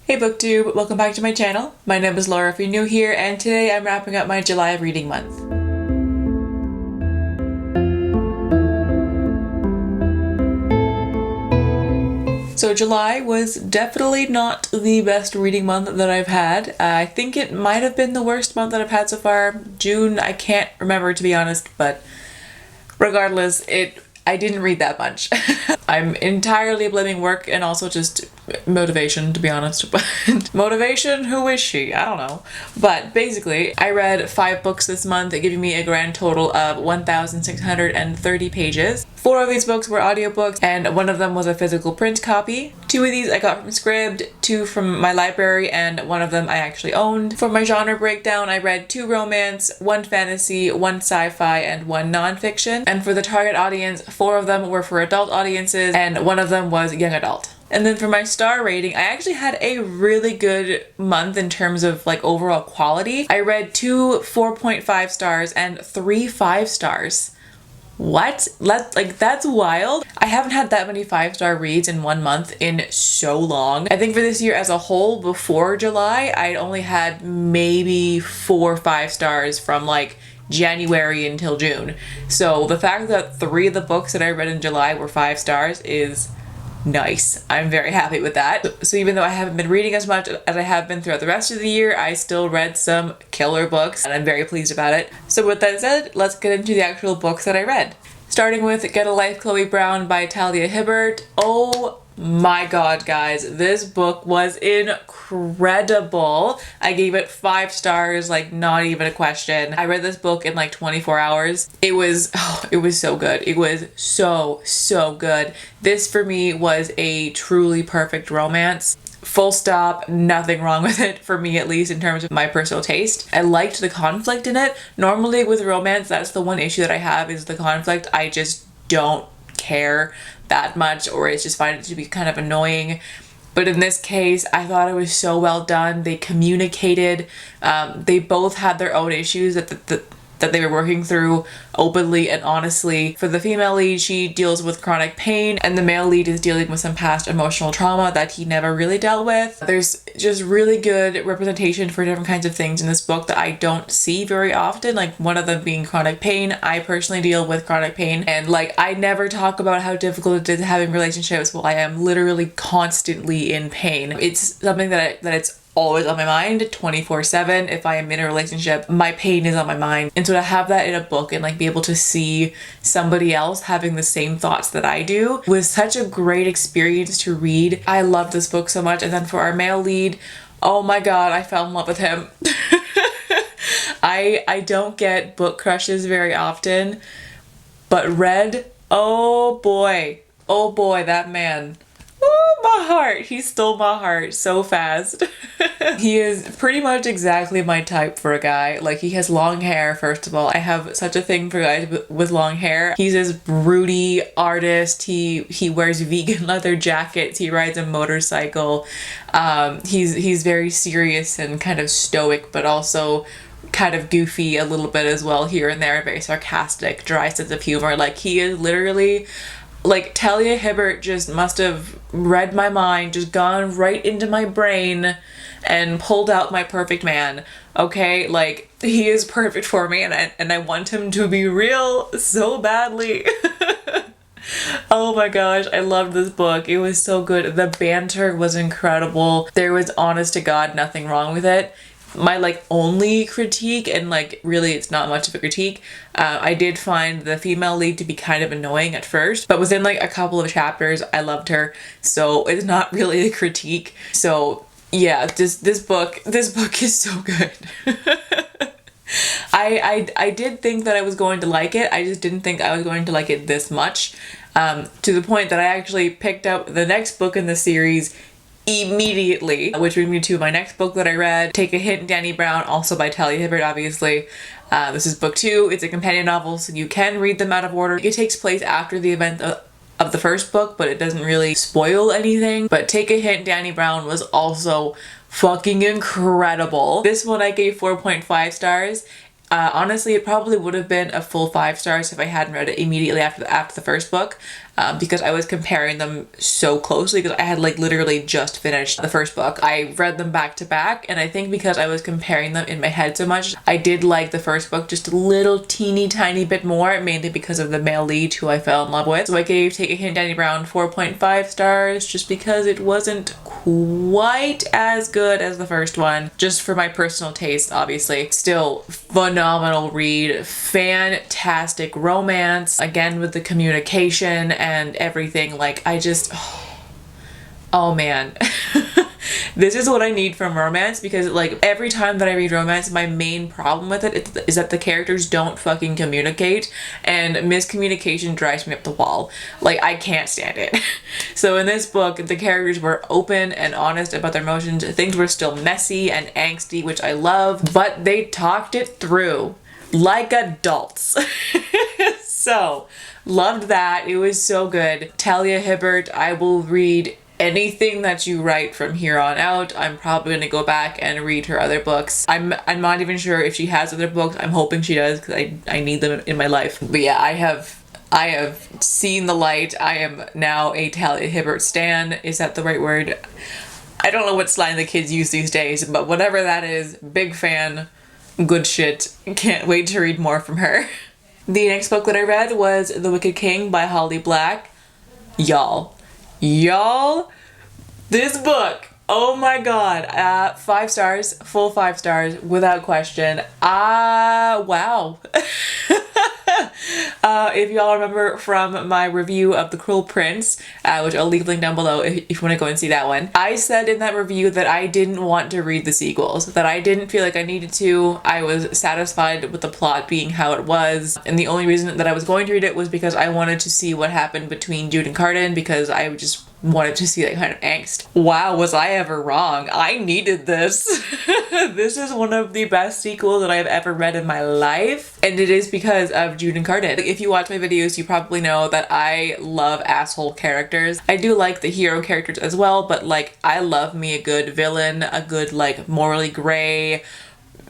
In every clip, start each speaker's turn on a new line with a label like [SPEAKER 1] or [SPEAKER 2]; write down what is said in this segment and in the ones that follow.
[SPEAKER 1] Hey BookTube, welcome back to my channel. My name is Laura if you're new here, and today I'm wrapping up my July reading month. So July was definitely not the best reading month that I've had. I think it might have been the worst month that I've had so far. June, I can't remember to be honest, but regardless, I didn't read that much. I'm entirely blaming work and also just motivation, to be honest. But motivation? Who is she? I don't know. But basically, I read 5 books this month, giving me a grand total of 1,630 pages. 4 of these books were audiobooks, and 1 of them was a physical print copy. 2 of these I got from Scribd, 2 from my library, and 1 of them I actually owned. For my genre breakdown, I read 2 romance, 1 fantasy, 1 sci-fi, and 1 nonfiction. And for the target audience, 4 of them were for adult audiences, and 1 of them was young adult. And then for my star rating, I actually had a really good month in terms of like overall quality. I read 2 4.5 stars and 3 5 stars. What? That's wild. I haven't had that many 5-star reads in 1 month in so long. I think for this year as a whole, before July, I'd only had maybe 4 5 stars from like January until June. So the fact that 3 of the books that I read in July were 5 stars is nice. I'm very happy with that. So even though I haven't been reading as much as I have been throughout the rest of the year, I still read some killer books and I'm very pleased about it. So with that said, let's get into the actual books that I read. Starting with Get a Life, Chloe Brown by Talia Hibbert. Oh my god, guys, this book was incredible. I gave it 5 stars, like not even a question. I read this book in like 24 hours. It was so good. It was so good. This for me was a truly perfect romance. Full stop, nothing wrong with it, for me at least in terms of my personal taste. I liked the conflict in it. Normally with romance, that's the one issue that I have, is the conflict. I just don't care that much, or I just find it to be kind of annoying. But in this case, I thought it was so well done. They communicated. They both had their own issues that they were working through openly and honestly. For the female lead, she deals with chronic pain, and the male lead is dealing with some past emotional trauma that he never really dealt with. There's just really good representation for different kinds of things in this book that I don't see very often, like one of them being chronic pain. I personally deal with chronic pain, and like I never talk about how difficult it is having relationships while I am literally constantly in pain. It's something that it's always on my mind 24/7. If I am in a relationship, my pain is on my mind, and so to have that in a book and like be able to see somebody else having the same thoughts that I do was such a great experience to read. I love this book so much. And then for our male lead, oh my god, I fell in love with him. I don't get book crushes very often, but Red, oh boy, that man. Oh, my heart. He stole my heart so fast. He is pretty much exactly my type for a guy. Like, he has long hair, first of all. I have such a thing for guys with long hair. He's this broody artist. He wears vegan leather jackets. He rides a motorcycle. He's very serious and kind of stoic, but also kind of goofy a little bit as well here and there. Very sarcastic, dry sense of humor. Like, he is literally... like, Talia Hibbert just must have read my mind, just gone right into my brain and pulled out my perfect man. Okay, like, he is perfect for me, and I want him to be real so badly. Oh my gosh, I loved this book. It was so good. The banter was incredible. There was, honest to God, nothing wrong with it. My like only critique, and like really it's not much of a critique, I did find the female lead to be kind of annoying at first, but within like a couple of chapters I loved her, so it's not really a critique. So yeah, this book is so good. I did think that I was going to like it. I just didn't think I was going to like it this much, to the point that I actually picked up the next book in the series immediately, which brings me to my next book that I read, Take a Hint, Dani Brown, also by Talia Hibbert, obviously. This is book 2. It's a companion novel, so you can read them out of order. It takes place after the event of the first book, but it doesn't really spoil anything. But Take a Hint, Dani Brown was also fucking incredible. This one I gave 4.5 stars. Honestly, it probably would have been a full 5 stars if I hadn't read it immediately after the first book. because I was comparing them so closely because I had like literally just finished the first book. I read them back to back, and I think because I was comparing them in my head so much, I did like the first book just a little teeny tiny bit more, mainly because of the male lead who I fell in love with. So I gave Take a Hint, Dani Brown 4.5 stars just because it wasn't quite as good as the first one, just for my personal taste, obviously. Still phenomenal read, fantastic romance, again with the communication and everything. Like, I just, oh man. This is what I need from romance, because like every time that I read romance, my main problem with it is that the characters don't fucking communicate, and miscommunication drives me up the wall. Like, I can't stand it. So in this book, the characters were open and honest about their emotions. Things were still messy and angsty, which I love, but they talked it through like adults. So loved that. It was so good. Talia, Hibbert, I will read anything that you write from here on out. I'm probably gonna go back and read her other books. I'm not even sure if she has other books. I'm hoping she does, because I need them in my life. But yeah, I have seen the light. I am now a Talia Hibbert stan. Is that the right word? I don't know what slang the kids use these days, but whatever that is, big fan, good shit. Can't wait to read more from her. The next book that I read was The Wicked King by Holly Black. Y'all, this book, oh my god, 5 stars, full 5 stars, without question. Wow. If y'all remember from my review of The Cruel Prince, which I'll leave a link down below if you want to go and see that one, I said in that review that I didn't want to read the sequels, that I didn't feel like I needed to. I was satisfied with the plot being how it was, and the only reason that I was going to read it was because I wanted to see what happened between Jude and Cardan, because I just wanted to see that kind of angst. Wow, was I ever wrong? I needed this. This is one of the best sequels that I've ever read in my life, and it is because of Jude and Cardan. If you watch my videos, you probably know that I love asshole characters. I do like the hero characters as well, but like, I love me a good villain, a good like morally gray,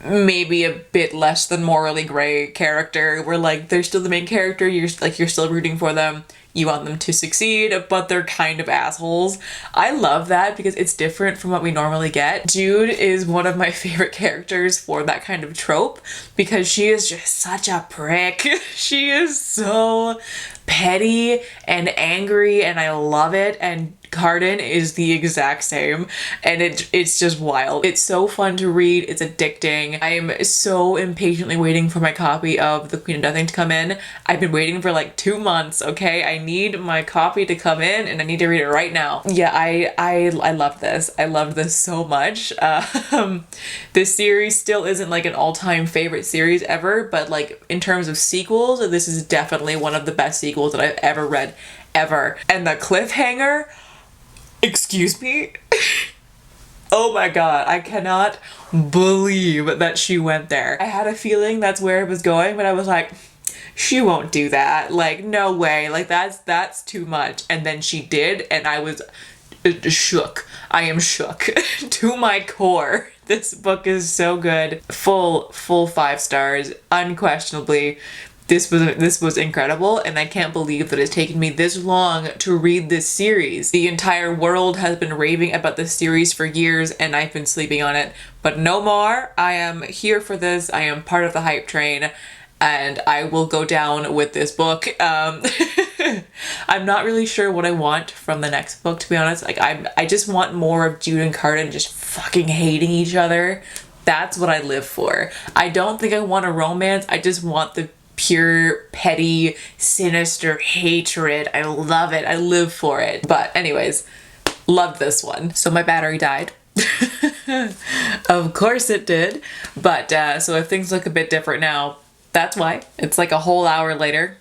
[SPEAKER 1] maybe a bit less than morally gray character, where like they're still the main character, you're still rooting for them, you want them to succeed, but they're kind of assholes. I love that because it's different from what we normally get. Jude is one of my favorite characters for that kind of trope, because she is just such a prick. She is so petty and angry, and I love it, and Cardan is the exact same, and it's just wild. It's so fun to read, it's addicting. I am so impatiently waiting for my copy of The Queen of Nothing to come in. I've been waiting for like 2 months, okay? I need my copy to come in, and I need to read it right now. Yeah, I love this. I love this so much. This series still isn't like an all-time favorite series ever, but like in terms of sequels, this is definitely one of the best sequels that I've ever read, ever. And the cliffhanger, excuse me? Oh my god, I cannot believe that she went there. I had a feeling that's where it was going, but I was like, she won't do that. Like, no way. Like, that's too much. And then she did, and I was shook. I am shook to my core. This book is so good. Full 5 stars, unquestionably. This was incredible, and I can't believe that it's taken me this long to read this series. The entire world has been raving about this series for years, and I've been sleeping on it, but no more. I am here for this. I am part of the hype train, and I will go down with this book. I'm not really sure what I want from the next book, to be honest. Like, I just want more of Jude and Cardan just fucking hating each other. That's what I live for. I don't think I want a romance. I just want the pure, petty, sinister hatred. I love it. I live for it. But anyways, loved this one. So my battery died. Of course it did. But so if things look a bit different now, that's why. It's like a whole hour later.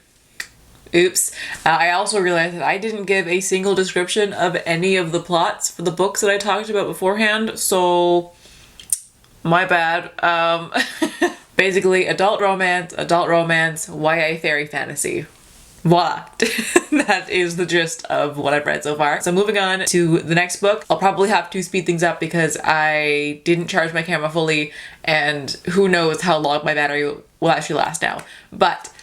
[SPEAKER 1] Oops. I also realized that I didn't give a single description of any of the plots for the books that I talked about beforehand, so my bad. Basically, adult romance, YA fairy fantasy. Voila. That is the gist of what I've read so far. So moving on to the next book. I'll probably have to speed things up because I didn't charge my camera fully, and who knows how long my battery will actually last now. But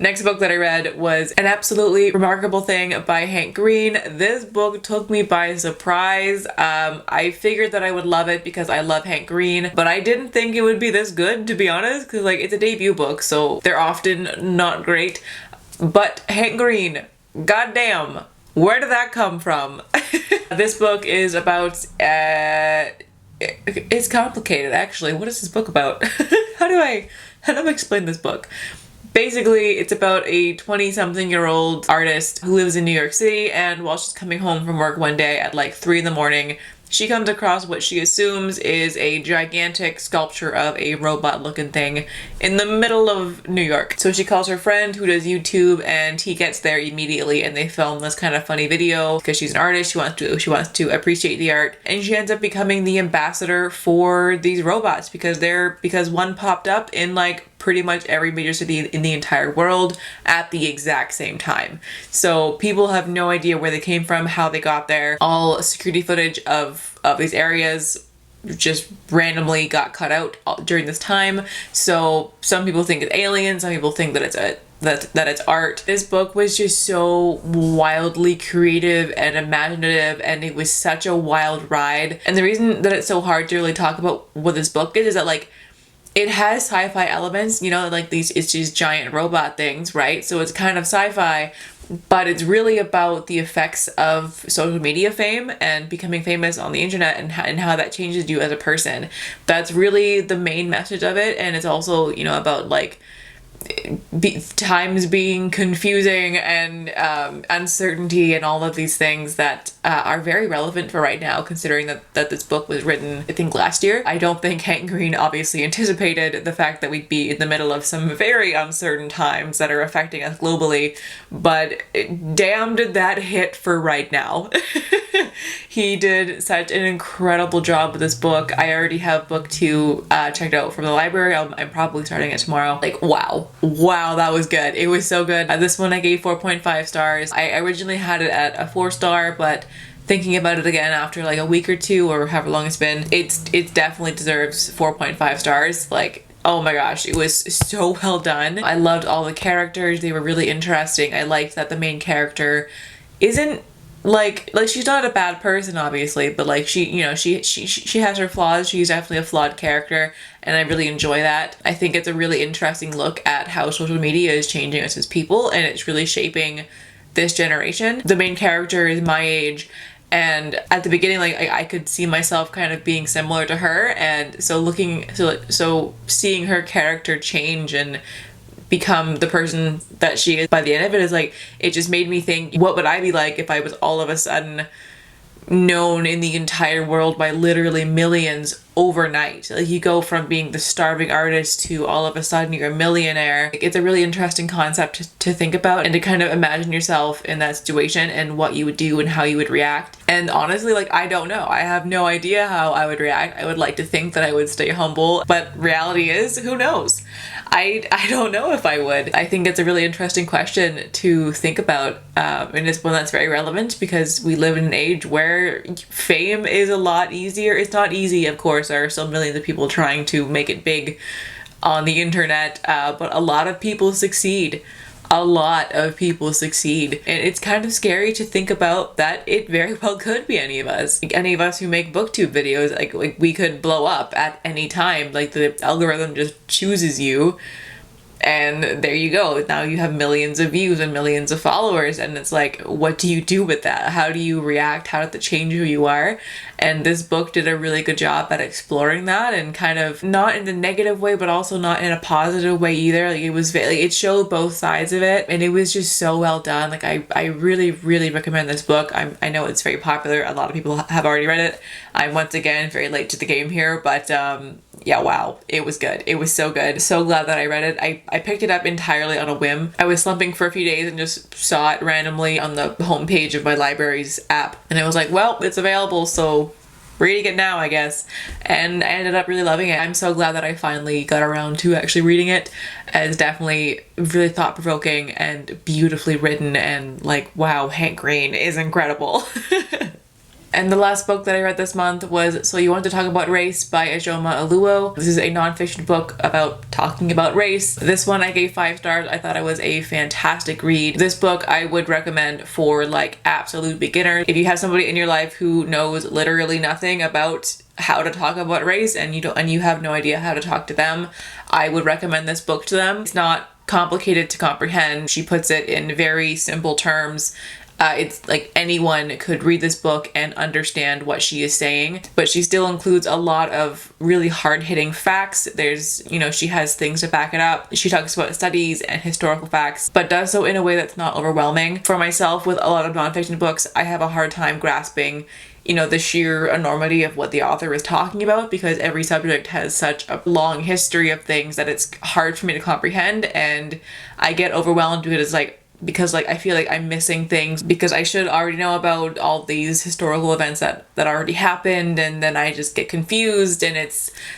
[SPEAKER 1] Next book that I read was An Absolutely Remarkable Thing by Hank Green. This book took me by surprise. I figured that I would love it because I love Hank Green, but I didn't think it would be this good, to be honest, because like it's a debut book, so they're often not great. But Hank Green, goddamn, where did that come from? This book is about, it's complicated actually. What is this book about? How do I explain this book? Basically, it's about a 20-something-year-old artist who lives in New York City, and while she's coming home from work one day at like 3 in the morning, she comes across what she assumes is a gigantic sculpture of a robot-looking thing in the middle of New York. So she calls her friend who does YouTube, and he gets there immediately, and they film this kind of funny video because she's an artist. She wants to appreciate the art, and she ends up becoming the ambassador for these robots because one popped up in like pretty much every major city in the entire world at the exact same time. So people have no idea where they came from, how they got there. All security footage of these areas just randomly got cut out during this time. So some people think it's aliens, some people think that it's art. This book was just so wildly creative and imaginative, and it was such a wild ride. And the reason that it's so hard to really talk about what this book is that like it has sci-fi elements, you know, like it's these giant robot things, right? So it's kind of sci-fi, but it's really about the effects of social media fame and becoming famous on the internet and how that changes you as a person. That's really the main message of it. And it's also, you know, about like times being confusing and uncertainty and all of these things that are very relevant for right now, considering that this book was written, I think, last year. I don't think Hank Green obviously anticipated the fact that we'd be in the middle of some very uncertain times that are affecting us globally, but damn did that hit for right now. He did such an incredible job with this book. I already have book 2 checked out from the library. I'm probably starting it tomorrow. Like, wow, that was good. It was so good. This one I gave 4.5 stars. I originally had it at a 4-star, but thinking about it again after like a week or two or however long it's been, it definitely deserves 4.5 stars. Like, oh my gosh, it was so well done. I loved all the characters. They were really interesting. I liked that the main character isn't like she's not a bad person, obviously, but like she has her flaws. She's definitely a flawed character, and I really enjoy that. I think it's a really interesting look at how social media is changing us as people, and it's really shaping this generation. The main character is my age, and at the beginning, like I could see myself kind of being similar to her, and so seeing her character change and become the person that she is by the end of it is like, it just made me think, what would I be like if I was all of a sudden known in the entire world by literally millions overnight? Like, you go from being the starving artist to all of a sudden you're a millionaire. It's a really interesting concept to think about and to kind of imagine yourself in that situation and what you would do and how you would react. And honestly, like, I don't know. I have no idea how I would react. I would like to think that I would stay humble, but reality is, who knows? I don't know if I would. I think it's a really interesting question to think about, and it's one that's very relevant because we live in an age where fame is a lot easier. It's not easy, of course. There are still millions of people trying to make it big on the internet, but a lot of people succeed. A lot of people succeed, and it's kind of scary to think about that it very well could be any of us. Like, any of us who make booktube videos, like we could blow up at any time. Like, the algorithm just chooses you, and there you go. Now you have millions of views and millions of followers, and it's like, what do you do with that? How do you react? How does it change who you are? And this book did a really good job at exploring that, and kind of not in a negative way, but also not in a positive way either. Like, it was very, it showed both sides of it, and it was just so well done. Like, I really, really recommend this book. I know it's very popular. A lot of people have already read it. I'm once again very late to the game here, but yeah, wow, it was good. It was so good. So glad that I read it. I picked it up entirely on a whim. I was slumping for a few days and just saw it randomly on the homepage of my library's app, and I was like, well, it's available, so reading it now, I guess. And I ended up really loving it. I'm so glad that I finally got around to actually reading it. It's definitely really thought-provoking and beautifully written, and like, wow, Hank Green is incredible. And the last book that I read this month was So You Want to Talk About Race by Ijeoma Oluo. This is a nonfiction book about talking about race. This one I gave 5 stars. I thought it was a fantastic read. This book I would recommend for like absolute beginners. If you have somebody in your life who knows literally nothing about how to talk about race and you have no idea how to talk to them, I would recommend this book to them. It's not complicated to comprehend. She puts it in very simple terms. It's like anyone could read this book and understand what she is saying, but she still includes a lot of really hard-hitting facts. There's, she has things to back it up. She talks about studies and historical facts, but does so in a way that's not overwhelming. For myself, with a lot of nonfiction books, I have a hard time grasping the sheer enormity of what the author is talking about, because every subject has such a long history of things that it's hard for me to comprehend, and I get overwhelmed with it because I feel like I'm missing things because I should already know about all these historical events that already happened, and then I just get confused, and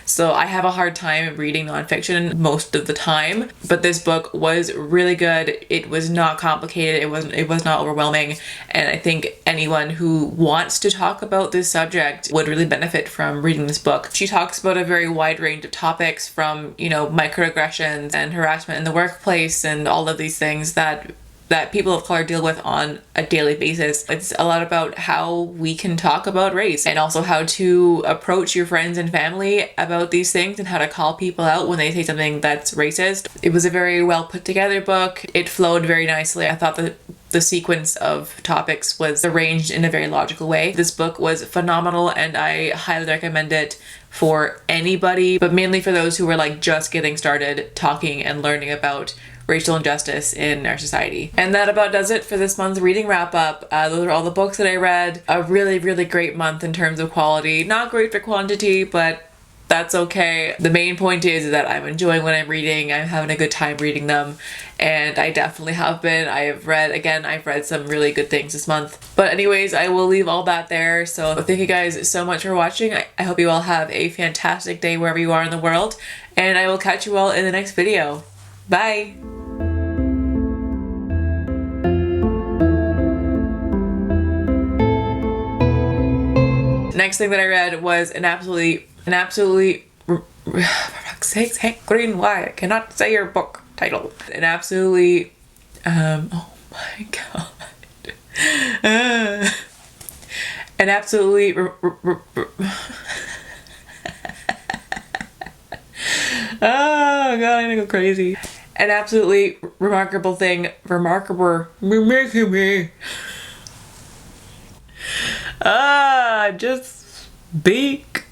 [SPEAKER 1] so I have a hard time reading nonfiction most of the time. But this book was really good. It was not complicated. It was not overwhelming, and I think anyone who wants to talk about this subject would really benefit from reading this book. She talks about a very wide range of topics, from microaggressions and harassment in the workplace and all of these things that people of color deal with on a daily basis. It's a lot about how we can talk about race, and also how to approach your friends and family about these things, and how to call people out when they say something that's racist. It was a very well put together book. It flowed very nicely. I thought that the sequence of topics was arranged in a very logical way. This book was phenomenal, and I highly recommend it for anybody, but mainly for those who are just getting started talking and learning about racial injustice in our society. And that about does it for this month's reading wrap up. Those are all the books that I read. A really, really great month in terms of quality. Not great for quantity, but that's okay. The main point is that I'm enjoying what I'm reading. I'm having a good time reading them, and I definitely have been. I've read some really good things this month. But anyways, I will leave all that there. So thank you guys so much for watching. I hope you all have a fantastic day wherever you are in the world, and I will catch you all in the next video. Bye! Next thing that I read was an absolutely for fuck's sakes, Hank Green, why? I cannot say your book title. An absolutely oh my god. An absolutely oh god, I'm gonna go crazy. An absolutely remarkable thing, making me. Just speak.